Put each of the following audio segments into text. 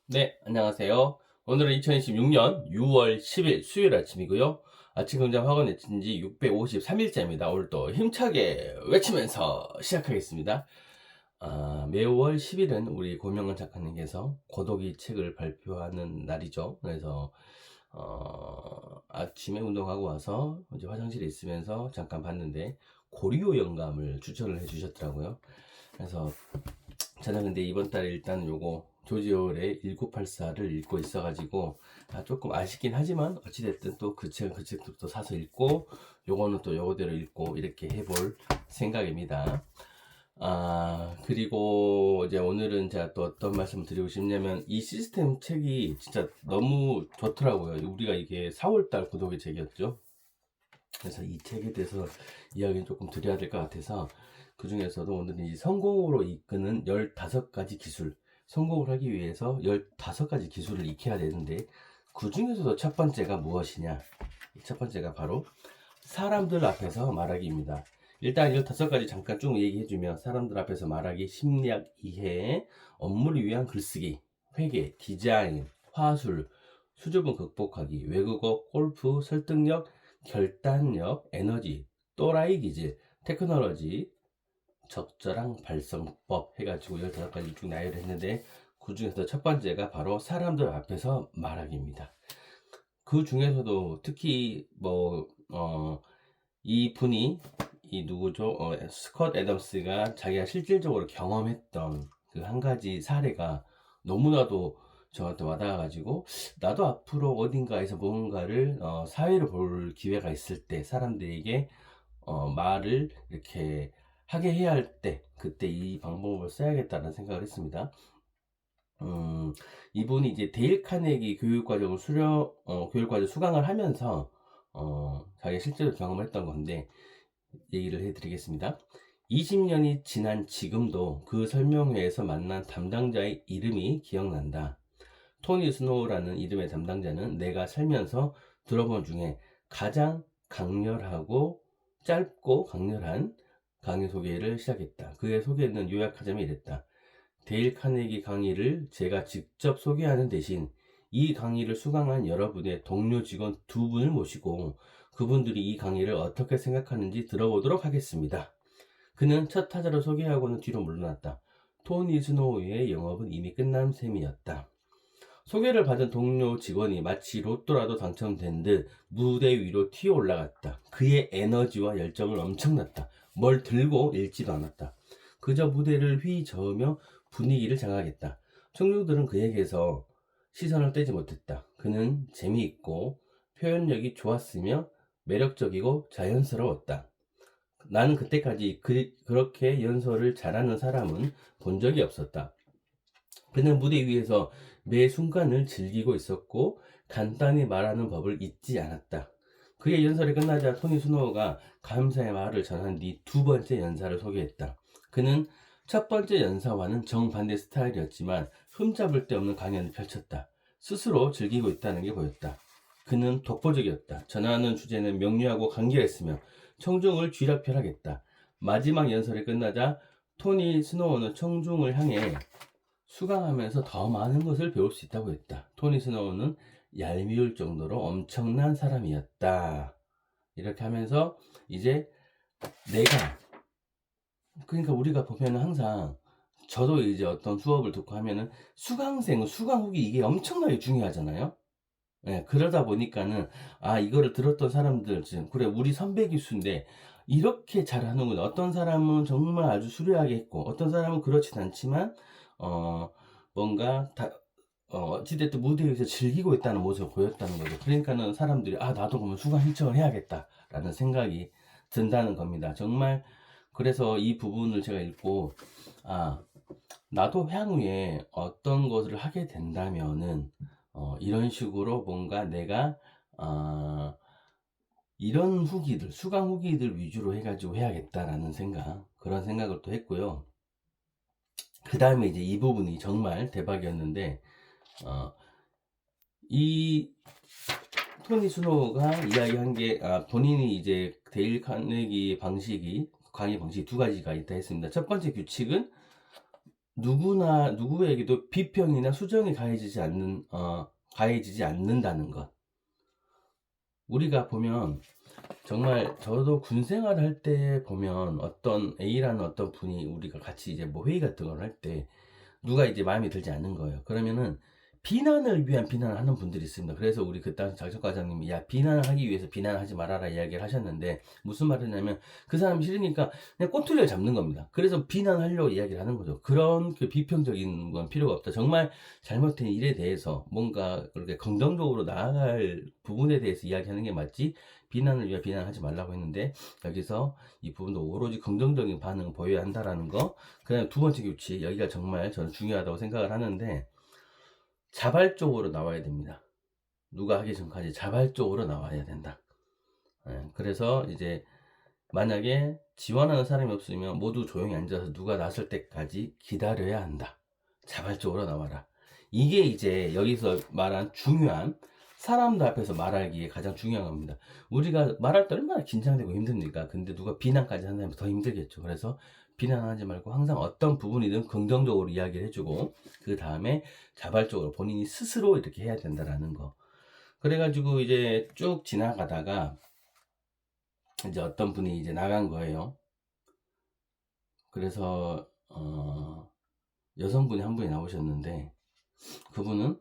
네, 안녕하세요. 오늘은 2026년 6월 10일 수요일 아침이고요. 아침 긍정 학원 외친 지 653일째입니다. 오늘도 힘차게 외치면서 시작하겠습니다. 매월 10일은 우리 고명은 작가님께서 고독이 책을 발표하는 날이죠. 그래서 아침에 운동하고 와서 이제 화장실에 있으면서 잠깐 봤는데 고리오 영감을 추천을 해주셨더라고요. 그래서 저는 근데 이번 달에 일단 요거 조지 오웰의 1984를 읽고 있어가지고 조금 아쉽긴 하지만 어찌됐든 또 그 책도 또 사서 읽고 요거는 또 요거대로 읽고 이렇게 해볼 생각입니다. 그리고 이제 오늘은 제가 또 어떤 말씀을 드리고 싶냐면 이 시스템 책이 진짜 너무 좋더라고요. 우리가 이게 4월달 구독의 책이었죠. 그래서 이 책에 대해서 이야기를 조금 드려야 될 것 같아서 그 중에서도 오늘은 이 성공으로 이끄는 15가지 기술, 성공을 하기 위해서 15가지 기술을 익혀야 되는데 그 중에서도 첫 번째가 무엇이냐? 첫 번째가 바로 사람들 앞에서 말하기입니다. 일단 15가지 잠깐 쭉 얘기해주면 사람들 앞에서 말하기, 심리학 이해, 업무를 위한 글쓰기, 회계, 디자인, 화술, 수줍음 극복하기, 외국어, 골프, 설득력, 결단력, 에너지, 또라이 기질, 테크놀로지, 적절한 발성법 해가지고 15가지 쭉 나열을 했는데 그 중에서 첫 번째가 바로 사람들 앞에서 말하기입니다. 그 중에서도 특히 이 분이 이 누구죠? 스콧 애덤스가 자기가 실질적으로 경험했던 그 한 가지 사례가 너무나도 저한테 와닿아가지고 나도 앞으로 어딘가에서 무언가를 사회를 볼 기회가 있을 때 사람들에게 말을 이렇게 하게 해야 할 때 그때 이 방법을 써야겠다는 생각을 했습니다. 이분이 이제 데일 카네기 교육과정 수강을 하면서 자기 실제로 경험을 했던 건데 얘기를 해드리겠습니다. 20년이 지난 지금도 그 설명회에서 만난 담당자의 이름이 기억난다. 토니 스노우라는 이름의 담당자는 내가 살면서 들어본 중에 가장 강렬하고 짧고 강렬한 강의 소개를 시작했다. 그의 소개는 요약하자면 이랬다. 데일 카네기 강의를 제가 직접 소개하는 대신 이 강의를 수강한 여러분의 동료 직원 2분을 모시고 그분들이 이 강의를 어떻게 생각하는지 들어보도록 하겠습니다. 그는 첫 타자를 소개하고는 뒤로 물러났다. 토니 스노우의 영업은 이미 끝난 셈이었다. 소개를 받은 동료 직원이 마치 로또라도 당첨된 듯 무대 위로 튀어 올라갔다. 그의 에너지와 열정은 엄청났다. 뭘 들고 읽지도 않았다. 그저 무대를 휘저으며 분위기를 장악했다. 청중들은 그에게서 시선을 떼지 못했다. 그는 재미있고 표현력이 좋았으며 매력적이고 자연스러웠다. 나는 그때까지 그렇게 연설을 잘하는 사람은 본 적이 없었다. 그는 무대 위에서 매 순간을 즐기고 있었고 간단히 말하는 법을 잊지 않았다. 그의 연설이 끝나자 토니 스노우가 감사의 말을 전한 뒤 두 번째 연사를 소개했다. 그는 첫 번째 연사와는 정반대 스타일이었지만 흠잡을 데 없는 강연을 펼쳤다. 스스로 즐기고 있다는 게 보였다. 그는 독보적이었다. 전하는 주제는 명료하고 간결했으며 청중을 쥐락펴락했다. 마지막 연설이 끝나자 토니 스노우는 청중을 향해 수강하면서 더 많은 것을 배울 수 있다고 했다. 토니 스노우는 얄미울 정도로 엄청난 사람이었다. 이렇게 하면서 이제 내가 그러니까 우리가 보면은 항상 저도 이제 어떤 수업을 듣고 하면은 수강생, 수강 후기 이게 엄청나게 중요하잖아요. 예, 그러다 보니까는 이거를 들었던 사람들 지금 그래 우리 선배 기수인데 이렇게 잘하는구나. 어떤 사람은 정말 아주 수려하게 했고 어떤 사람은 그렇진 않지만 어 뭔가 어찌됐든 무대 위에서 즐기고 있다는 모습을 보였다는 거죠. 그러니까는 사람들이 나도 그러면 수강 신청을 해야겠다라는 생각이 든다는 겁니다. 정말 그래서 이 부분을 제가 읽고 아 나도 향후에 어떤 것을 하게 된다면은 이런 식으로 뭔가 내가 어, 이런 후기들, 수강 후기들 위주로 해가지고 해야겠다라는 생각, 그런 생각을 또 했고요. 그 다음에 이제 이 부분이 정말 대박이었는데, 이 토니 스노우가 이야기한 게, 본인이 이제 데일 카네기 강의 방식이 두 가지가 있다 했습니다. 첫 번째 규칙은 누구나 누구에게도 비평이나 수정이 가해지지 않는다는 것. 우리가 보면 정말 저도 군 생활할 때 보면 어떤 A라는 어떤 분이 우리가 같이 이제 뭐 회의 같은 걸 할 때 누가 이제 마음에 들지 않는 거예요. 그러면은 비난을 위한 비난을 하는 분들이 있습니다. 그래서 우리 그 당시 장석과장님이 야 비난을 하기 위해서 비난하지 말아라 이야기를 하셨는데 무슨 말이냐면 그 사람이 싫으니까 그냥 꼬투리를 잡는 겁니다. 그래서 비난하려고 이야기를 하는 거죠. 그런 그 비평적인 건 필요가 없다. 정말 잘못된 일에 대해서 뭔가 그렇게 긍정적으로 나아갈 부분에 대해서 이야기하는 게 맞지 비난을 위해 비난하지 말라고 했는데 여기서 이 부분도 오로지 긍정적인 반응을 보여야 한다라는 거. 그다음 두 번째 규칙 여기가 정말 저는 중요하다고 생각을 하는데 자발적으로 나와야 됩니다. 누가 하기 전까지 자발적으로 나와야 된다. 그래서 이제 만약에 지원하는 사람이 없으면 모두 조용히 앉아서 누가 나설 때까지 기다려야 한다. 자발적으로 나와라. 이게 이제 여기서 말한 중요한 사람들 앞에서 말하기에 가장 중요한 겁니다. 우리가 말할 때 얼마나 긴장되고 힘듭니까? 근데 누가 비난까지 한다면 더 힘들겠죠. 그래서 비난하지 말고 항상 어떤 부분이든 긍정적으로 이야기를 해주고 그 다음에 자발적으로 본인이 스스로 이렇게 해야 된다라는 거. 그래가지고 이제 쭉 지나가다가 이제 어떤 분이 이제 나간 거예요. 그래서 여성분이 한 분이 나오셨는데 그분은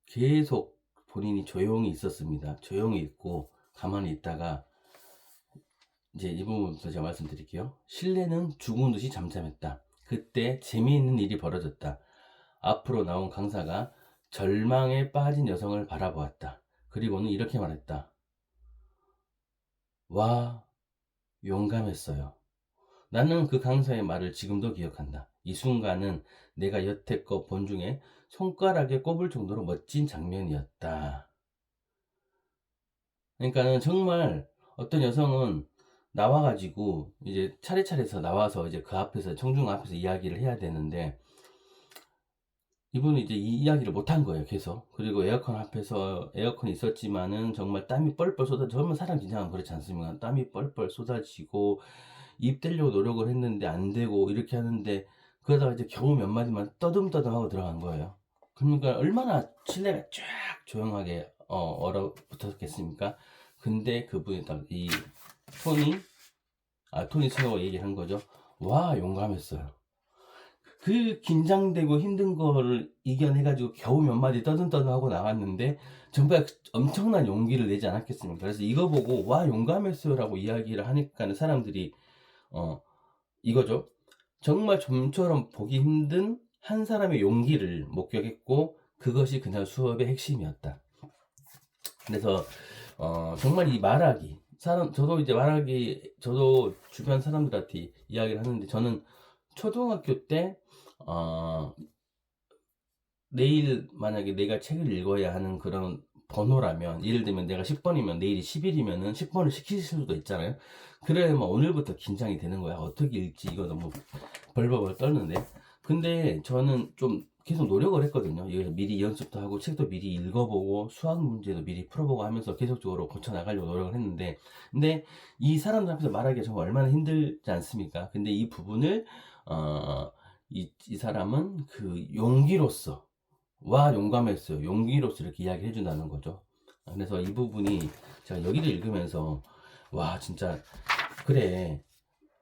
계속 본인이 조용히 있었습니다. 조용히 있고 가만히 있다가 이제 이 부분부터 제가 말씀드릴게요. 신뢰는 죽은 듯이 잠잠했다. 그때 재미있는 일이 벌어졌다. 앞으로 나온 강사가 절망에 빠진 여성을 바라보았다. 그리고는 이렇게 말했다. 와, 용감했어요. 나는 그 강사의 말을 지금도 기억한다. 이 순간은 내가 여태껏 본 중에 손가락에 꼽을 정도로 멋진 장면이었다. 그러니까는 정말 어떤 여성은 나와가지고 이제 차례차례서 나와서 이제 그 앞에서 청중 앞에서 이야기를 해야 되는데 이분은 이제 이 이야기를 못한 거예요, 계속. 그리고 에어컨 앞에서 에어컨이 있었지만은 정말 땀이 뻘뻘 정말 사람 긴장하면 그렇지 않습니까? 땀이 뻘뻘 쏟아지고 입 대려고 노력을 했는데 안 되고 이렇게 하는데 그러다가 이제 겨우 몇 마디만 떠듬떠듬 하고 들어간 거예요. 그러니까 얼마나 신뢰가 쫙 조용하게 얼어붙었겠습니까? 근데 그분이 딱 이 토니 스노우가 얘기한 거죠. 와, 용감했어요. 그 긴장되고 힘든 거를 이겨내가지고 겨우 몇 마디 떠듬떠듬 하고 나갔는데 정말 엄청난 용기를 내지 않았겠습니까? 그래서 이거 보고 와, 용감했어요 라고 이야기를 하니까 사람들이 이거죠. 정말 좀처럼 보기 힘든 한 사람의 용기를 목격했고 그것이 그날 수업의 핵심이었다. 그래서 정말 이 말하기 저도 주변 사람들한테 이야기를 하는데 저는 초등학교 때 내일 만약에 내가 책을 읽어야 하는 그런 번호라면 예를 들면 내가 10번이면 내일이 10일이면은 10번을 시킬 수도 있잖아요. 그러면 오늘부터 긴장이 되는 거야. 어떻게 읽지? 이거 너무 벌벌벌 떨는데. 근데 저는 좀 계속 노력을 했거든요. 이거 미리 연습도 하고 책도 미리 읽어보고 수학 문제도 미리 풀어보고 하면서 계속적으로 고쳐나가려고 노력을 했는데 근데 이 사람들 앞에서 말하기가 정말 얼마나 힘들지 않습니까? 근데 이 부분을 이 사람은 그 용기로서 와, 용감했어요. 용기로서 이렇게 이야기해 준다는 거죠. 그래서 이 부분이 제가 여기를 읽으면서 와, 진짜 그래,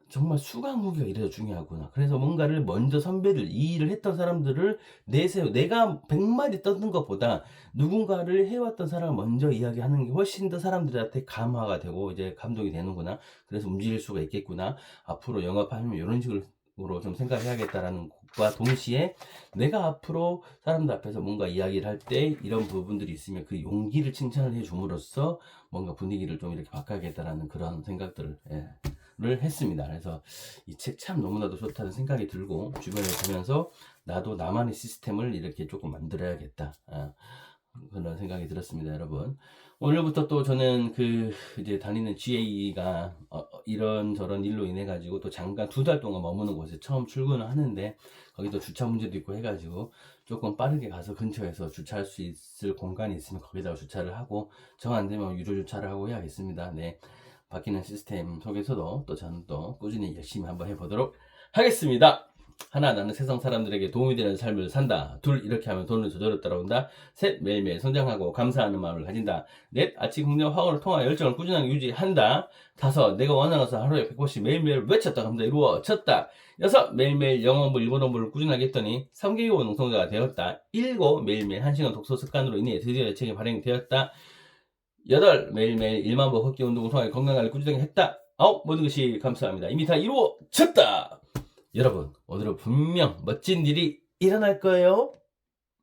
정말 수강 후기가 이래서 중요하구나. 그래서 뭔가를 먼저 선배들, 이 일을 했던 사람들을 내세워. 내가 100마디 떠든 것보다 누군가를 해왔던 사람을 먼저 이야기하는 게 훨씬 더 사람들한테 감화가 되고 이제 감동이 되는구나. 그래서 움직일 수가 있겠구나. 앞으로 영업하면 이런 식으로 좀 생각해야겠다라는 것과 동시에 내가 앞으로 사람들 앞에서 뭔가 이야기를 할 때 이런 부분들이 있으면 그 용기를 칭찬을 해줌으로써 뭔가 분위기를 좀 이렇게 바꿔야겠다라는 그런 생각들을 했습니다. 그래서 이 책 참 너무나도 좋다는 생각이 들고 주변에 보면서 나도 나만의 시스템을 이렇게 조금 만들어야겠다. 그런 생각이 들었습니다, 여러분. 오늘부터 또 저는 이제 다니는 GA가 이런저런 일로 인해 가지고 또 잠깐 2달 동안 머무는 곳에 처음 출근을 하는데 거기도 주차 문제도 있고 해가지고 조금 빠르게 가서 근처에서 주차할 수 있을 공간이 있으면 거기다가 주차를 하고 정 안 되면 유료 주차를 하고 해야겠습니다. 네. 바뀌는 시스템 속에서도 또 저는 또 꾸준히 열심히 한번 해보도록 하겠습니다. 하나, 나는 세상 사람들에게 도움이 되는 삶을 산다. 둘, 이렇게 하면 돈은 저절로 따라온다. 셋, 매일매일 성장하고 감사하는 마음을 가진다. 넷, 아침 긍정 화원을 통하여 열정을 꾸준하게 유지한다. 다섯, 내가 원하는 것을 하루에 100번씩 매일매일 외쳤다. 그럼 이루어졌다. 여섯, 매일매일 영어 공부, 일본어 공부를 꾸준하게 했더니 3개월 농성자가 되었다. 일곱, 매일매일 1시간 독서 습관으로 인해 드디어 내 책이 발행이 되었다. 여덟, 매일매일 1만 보 걷기 운동을 통해 건강관리를 꾸준하게 했다. 아홉, 모든 것이 감사합니다. 이미 다 이루어졌다. 여러분, 오늘은 분명 멋진 일이 일어날 거예요.